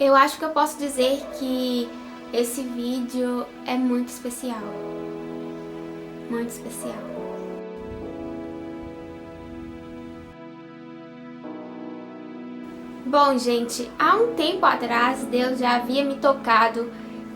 Eu acho que eu posso dizer que esse vídeo é muito especial. Muito especial. Bom, gente, há um tempo atrás Deus já havia me tocado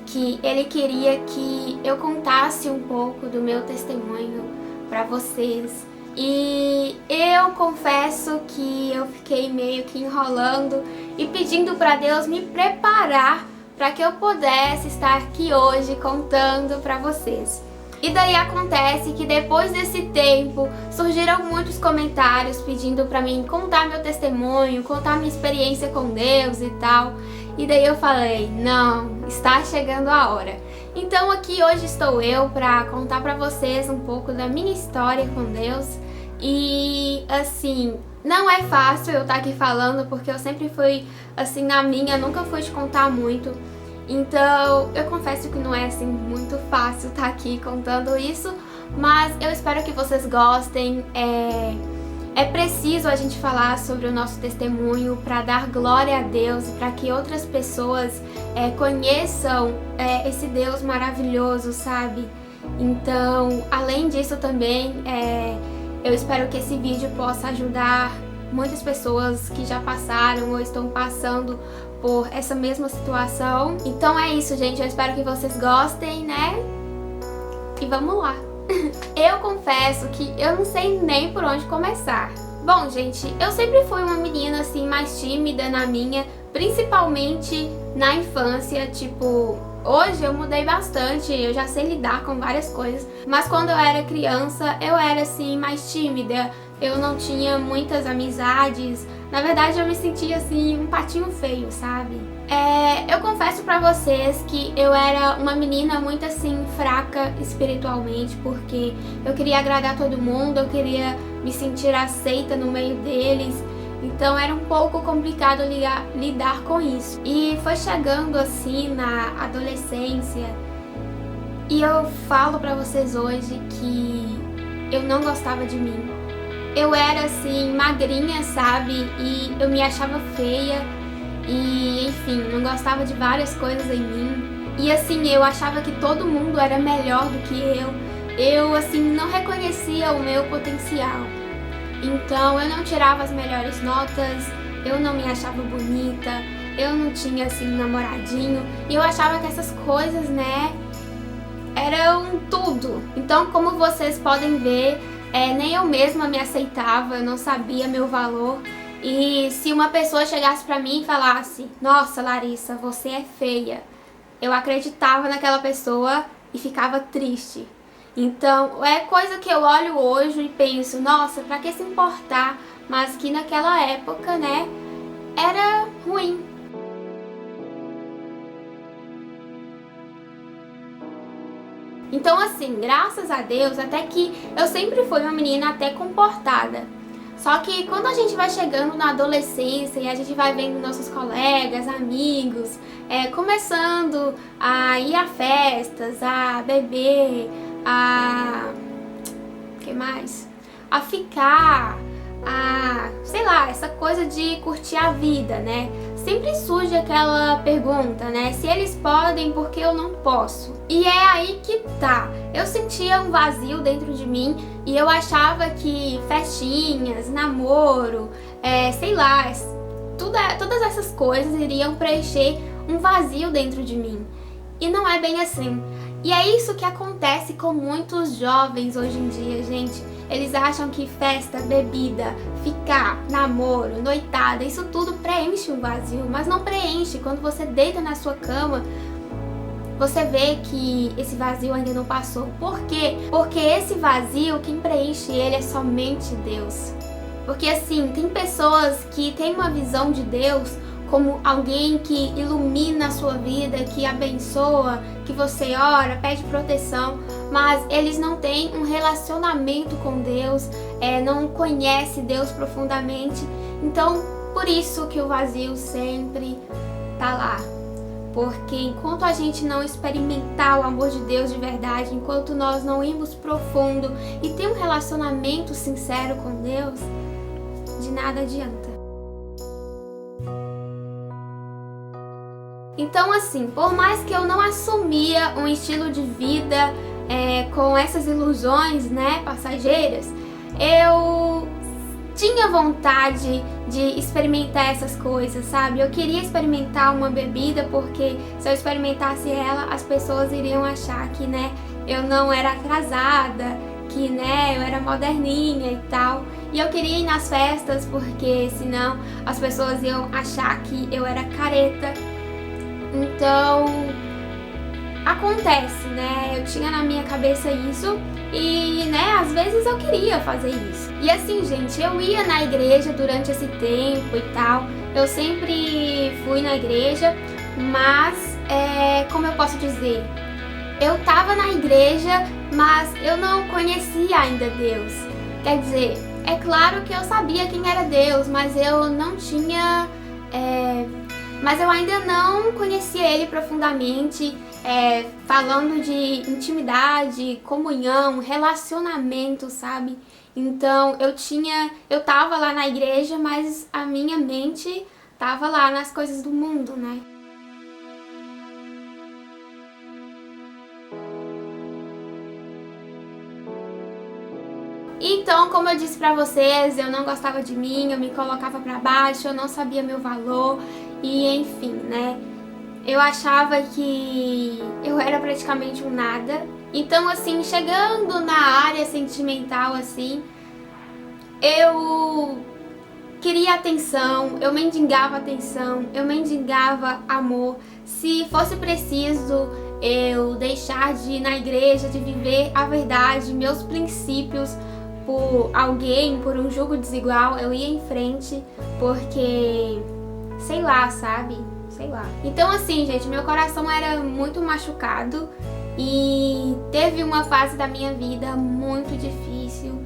que Ele queria que eu contasse um pouco do meu testemunho para vocês. E eu confesso que eu fiquei meio que enrolando e pedindo para Deus me preparar para que eu pudesse estar aqui hoje contando para vocês. E daí acontece que depois desse tempo surgiram muitos comentários pedindo para mim contar meu testemunho, contar minha experiência com Deus e tal. E daí eu falei, não, está chegando a hora. Então aqui hoje estou eu para contar para vocês um pouco da minha história com Deus. E assim, não é fácil eu estar aqui falando porque eu sempre fui assim na minha, nunca fui te contar muito. Então eu confesso que não é assim muito fácil estar aqui contando isso, mas eu espero que vocês gostem. É preciso a gente falar sobre o nosso testemunho para dar glória a Deus e para que outras pessoas conheçam esse Deus maravilhoso, sabe? Então, além disso também, eu espero que esse vídeo possa ajudar muitas pessoas que já passaram ou estão passando por essa mesma situação. Então é isso, gente. Eu espero que vocês gostem, né? E vamos lá! Eu confesso que eu não sei nem por onde começar. Bom, gente, eu sempre fui uma menina assim mais tímida na minha, principalmente na infância, tipo, hoje eu mudei bastante, eu já sei lidar com várias coisas, mas quando eu era criança eu era assim mais tímida, eu não tinha muitas amizades, na verdade eu me sentia assim um patinho feio, sabe? Eu confesso pra vocês que eu era uma menina muito assim fraca espiritualmente, porque eu queria agradar todo mundo, eu queria me sentir aceita no meio deles, então era um pouco complicado lidar com isso. E foi chegando assim na adolescência e eu falo pra vocês hoje que eu não gostava de mim. Eu era assim magrinha, sabe, e eu me achava feia. E enfim, não gostava de várias coisas em mim. E assim, eu achava que todo mundo era melhor do que eu. Eu assim, não reconhecia o meu potencial. Então eu não tirava as melhores notas, eu não me achava bonita, eu não tinha assim namoradinho. E eu achava que essas coisas, né, eram tudo. Então, como vocês podem ver, nem eu mesma me aceitava, eu não sabia meu valor. E se uma pessoa chegasse pra mim e falasse, nossa Larissa, você é feia, eu acreditava naquela pessoa e ficava triste. Então é coisa que eu olho hoje e penso, nossa, pra que se importar? Mas que naquela época, né, era ruim. Então assim, graças a Deus, até que eu sempre fui uma menina até comportada. Só que quando a gente vai chegando na adolescência e a gente vai vendo nossos colegas, amigos, começando a ir a festas, a beber, que mais? A ficar, sei lá, essa coisa de curtir a vida, né? Sempre surge aquela pergunta, né? Se eles podem, por que eu não posso? E é aí que tá. Eu sentia um vazio dentro de mim e eu achava que festinhas, namoro, sei lá, todas essas coisas iriam preencher um vazio dentro de mim. E não é bem assim. E é isso que acontece com muitos jovens hoje em dia, gente. Eles acham que festa, bebida, ficar, namoro, noitada, isso tudo preenche um vazio, mas não preenche. Quando você deita na sua cama, você vê que esse vazio ainda não passou. Por quê? Porque esse vazio, quem preenche ele é somente Deus. Porque assim, tem pessoas que têm uma visão de Deus como alguém que ilumina a sua vida, que abençoa, que você ora, pede proteção, mas eles não têm um relacionamento com Deus, não conhecem Deus profundamente. Então, por isso que o vazio sempre tá lá. Porque enquanto a gente não experimentar o amor de Deus de verdade, enquanto nós não irmos profundo e ter um relacionamento sincero com Deus, de nada adianta. Então assim, por mais que eu não assumia um estilo de vida com essas ilusões, né, passageiras, eu tinha vontade de experimentar essas coisas, sabe? Eu queria experimentar uma bebida porque se eu experimentasse ela, as pessoas iriam achar que, né, eu não era atrasada, que, né, eu era moderninha e tal. E eu queria ir nas festas porque senão as pessoas iam achar que eu era careta. Então, acontece, né? Eu tinha na minha cabeça isso e, né, às vezes eu queria fazer isso. E assim, gente, eu ia na igreja durante esse tempo e tal. Eu sempre fui na igreja, mas, como eu posso dizer? Eu tava na igreja, mas eu não conhecia ainda Deus. Quer dizer, é claro que eu sabia quem era Deus, mas eu não tinha... mas eu ainda não conhecia Ele profundamente, falando de intimidade, comunhão, relacionamento, sabe? Então eu tava lá na igreja, mas a minha mente tava lá nas coisas do mundo, né? Então, como eu disse pra vocês, eu não gostava de mim, eu me colocava pra baixo, eu não sabia meu valor e enfim, né? Eu achava que eu era praticamente um nada. Então, assim, chegando na área sentimental, assim, eu queria atenção, eu mendigava amor. Se fosse preciso eu deixar de ir na igreja, de viver a verdade, meus princípios por alguém, por um julgo desigual, eu ia em frente, porque, sei lá, sabe? Sei lá. Então assim, gente, meu coração era muito machucado e teve uma fase da minha vida muito difícil,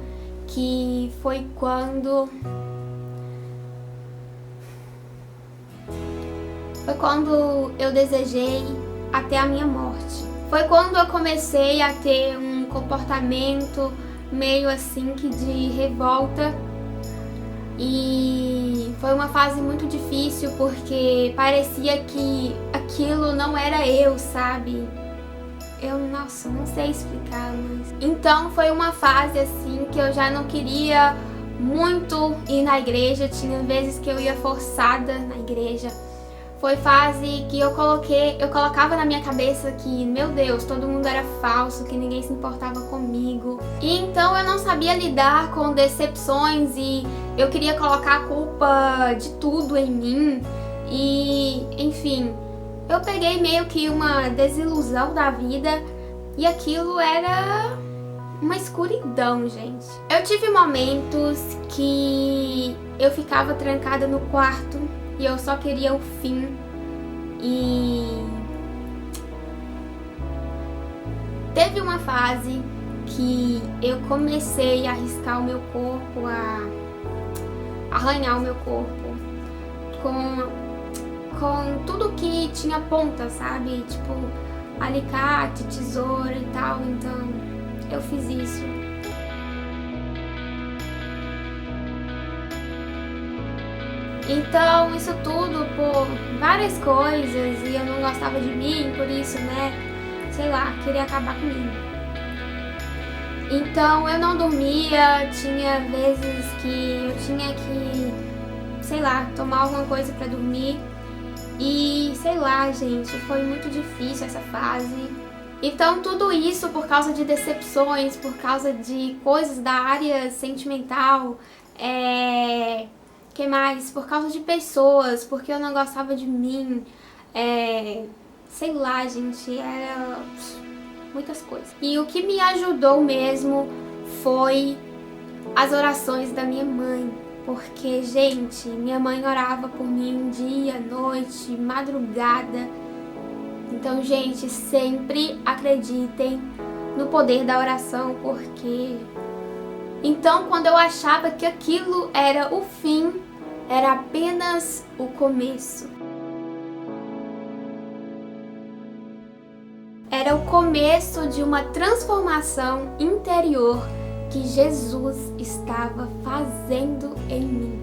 que foi quando eu desejei até a minha morte. Foi quando eu comecei a ter um comportamento meio assim que de revolta. E foi uma fase muito difícil porque parecia que aquilo não era eu, sabe? Nossa, não sei explicar, mas... Então foi uma fase assim que eu já não queria muito ir na igreja, tinha vezes que eu ia forçada na igreja. Foi fase que eu colocava na minha cabeça que, meu Deus, todo mundo era falso, que ninguém se importava comigo. E então eu não sabia lidar com decepções e eu queria colocar a culpa de tudo em mim. E, enfim, eu peguei meio que uma desilusão da vida e aquilo era uma escuridão, gente. Eu tive momentos que eu ficava trancada no quarto e eu só queria o fim. E teve uma fase que eu comecei a riscar o meu corpo, a arranhar o meu corpo com tudo que tinha ponta, sabe? Tipo, alicate, tesoura e tal. Então eu fiz isso. Então, isso tudo por várias coisas e eu não gostava de mim, por isso, né, sei lá, queria acabar comigo. Então, eu não dormia, tinha vezes que eu tinha que, sei lá, tomar alguma coisa pra dormir. E, sei lá, gente, foi muito difícil essa fase. Então, tudo isso por causa de decepções, por causa de coisas da área sentimental, que mais? Por causa de pessoas, porque eu não gostava de mim, sei lá, gente, era muitas coisas. E o que me ajudou mesmo foi as orações da minha mãe, porque, gente, minha mãe orava por mim dia, noite, madrugada. Então, gente, sempre acreditem no poder da oração, porque... Então, quando eu achava que aquilo era o fim, era apenas o começo. Era o começo de uma transformação interior que Jesus estava fazendo em mim.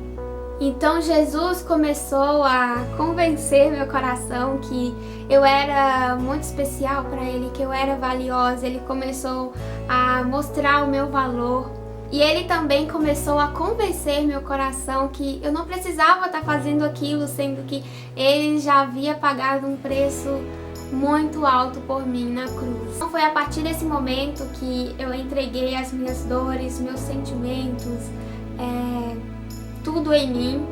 Então Jesus começou a convencer meu coração que eu era muito especial para Ele, que eu era valiosa. Ele começou a mostrar o meu valor. E Ele também começou a convencer meu coração que eu não precisava estar fazendo aquilo, sendo que Ele já havia pagado um preço muito alto por mim na cruz. Então foi a partir desse momento que eu entreguei as minhas dores, meus sentimentos, tudo em mim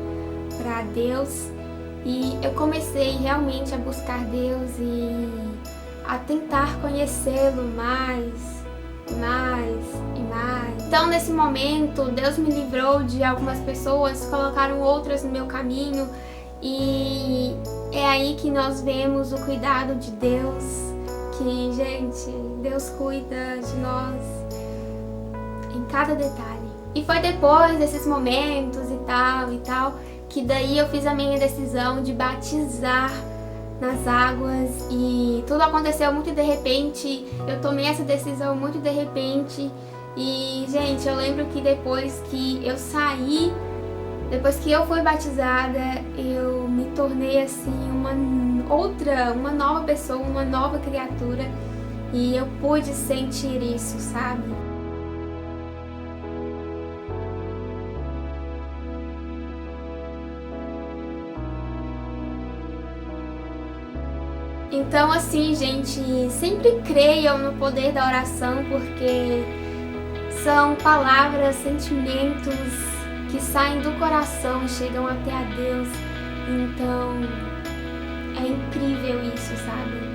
para Deus, e eu comecei realmente a buscar Deus e a tentar conhecê-lo mais e mais e mais. Então nesse momento Deus me livrou de algumas pessoas, colocaram outras no meu caminho, e é aí que nós vemos o cuidado de Deus, que, gente, Deus cuida de nós em cada detalhe. E foi depois desses momentos e tal, que daí eu fiz a minha decisão de batizar nas águas, e tudo aconteceu muito de repente. Eu tomei essa decisão muito de repente, e, gente, eu lembro que depois que eu saí, depois que eu fui batizada, eu me tornei assim uma nova pessoa, uma nova criatura, e eu pude sentir isso, sabe? Então, assim, gente, sempre creiam no poder da oração, porque são palavras, sentimentos que saem do coração e chegam até a Deus. Então, é incrível isso, sabe?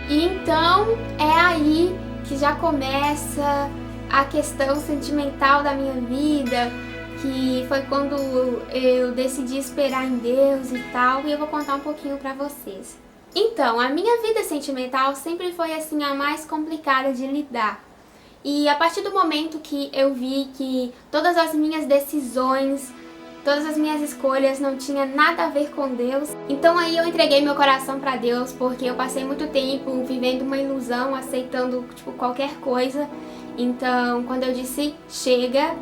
E então, é aí que já começa a questão sentimental da minha vida, que foi quando eu decidi esperar em Deus e tal, e eu vou contar um pouquinho pra vocês. Então, a minha vida sentimental sempre foi assim a mais complicada de lidar. E a partir do momento que eu vi que todas as minhas decisões, todas as minhas escolhas não tinham nada a ver com Deus, então aí eu entreguei meu coração pra Deus, porque eu passei muito tempo vivendo uma ilusão, aceitando qualquer coisa. Então quando eu disse chega,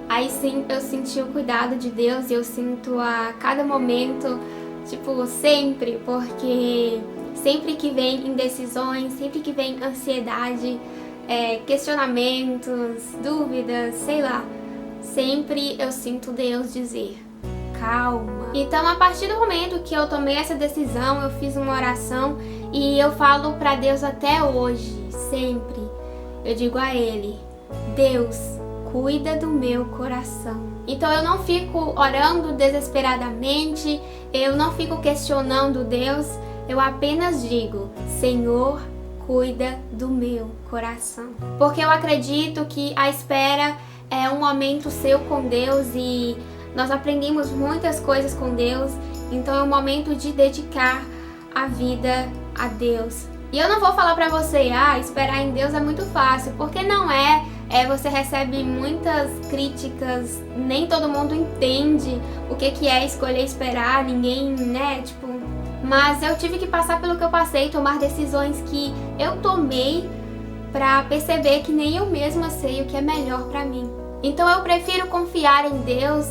aí sim eu senti o cuidado de Deus, e eu sinto a cada momento, sempre, porque sempre que vem indecisões, sempre que vem ansiedade, questionamentos, dúvidas, sei lá, sempre eu sinto Deus dizer, calma. Então a partir do momento que eu tomei essa decisão, eu fiz uma oração, e eu falo pra Deus até hoje, sempre. Eu digo a Ele, Deus, cuida do meu coração. Então eu não fico orando desesperadamente, eu não fico questionando Deus, eu apenas digo, Senhor, cuida do meu coração. Porque eu acredito que a espera é um momento seu com Deus, e nós aprendemos muitas coisas com Deus, então é um momento de dedicar a vida a Deus. E eu não vou falar pra você, esperar em Deus é muito fácil, porque não é. Você recebe muitas críticas, nem todo mundo entende o que é escolher esperar, ninguém, né, mas eu tive que passar pelo que eu passei, tomar decisões que eu tomei pra perceber que nem eu mesma sei o que é melhor pra mim. Então eu prefiro confiar em Deus,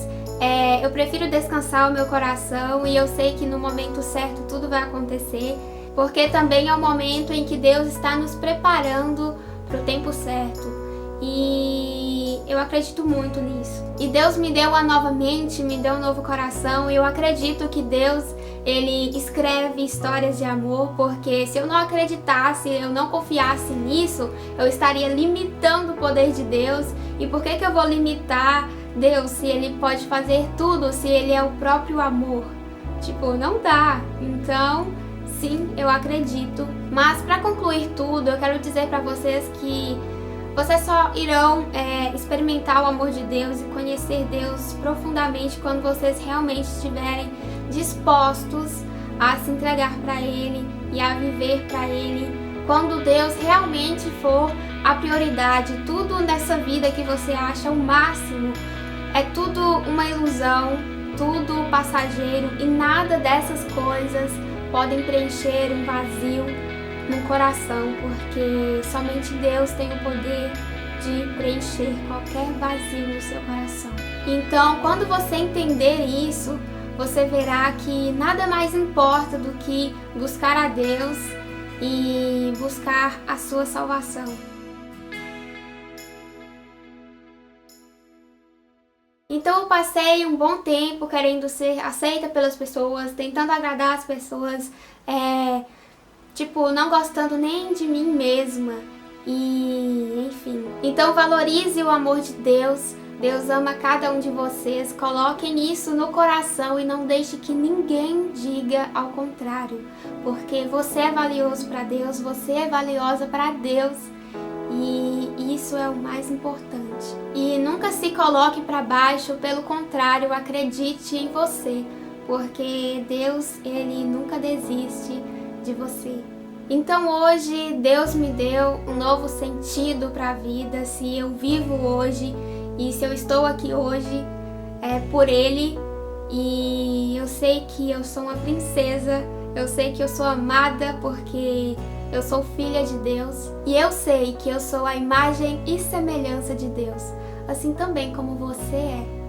eu prefiro descansar o meu coração, e eu sei que no momento certo tudo vai acontecer, porque também é o momento em que Deus está nos preparando para o tempo certo, e eu acredito muito nisso. E Deus me deu uma nova mente, me deu um novo coração, e eu acredito que Deus, Ele escreve histórias de amor, porque se eu não acreditasse, eu não confiasse nisso, eu estaria limitando o poder de Deus. E por que eu vou limitar Deus se Ele pode fazer tudo, se Ele é o próprio amor? Não dá. Então, sim, eu acredito. Mas para concluir tudo, eu quero dizer para vocês que vocês só irão experimentar o amor de Deus e conhecer Deus profundamente quando vocês realmente estiverem dispostos a se entregar para Ele e a viver para Ele. Quando Deus realmente for a prioridade, tudo nessa vida que você acha o máximo é tudo uma ilusão, tudo passageiro, e nada dessas coisas podem preencher um vazio no coração, porque somente Deus tem o poder de preencher qualquer vazio no seu coração. Então, quando você entender isso, você verá que nada mais importa do que buscar a Deus e buscar a sua salvação. Então eu passei um bom tempo querendo ser aceita pelas pessoas, tentando agradar as pessoas, não gostando nem de mim mesma e enfim. Então valorize o amor de Deus. Deus ama cada um de vocês, coloquem isso no coração e não deixe que ninguém diga ao contrário, porque você é valioso para Deus, você é valiosa para Deus e isso é o mais importante. E nunca se coloque para baixo, pelo contrário, acredite em você, porque Deus, Ele nunca desiste de você. Então hoje Deus me deu um novo sentido para a vida. Se eu vivo hoje e se eu estou aqui hoje, é por Ele. E eu sei que eu sou uma princesa, eu sei que eu sou amada porque eu sou filha de Deus. E eu sei que eu sou a imagem e semelhança de Deus, assim também como você é.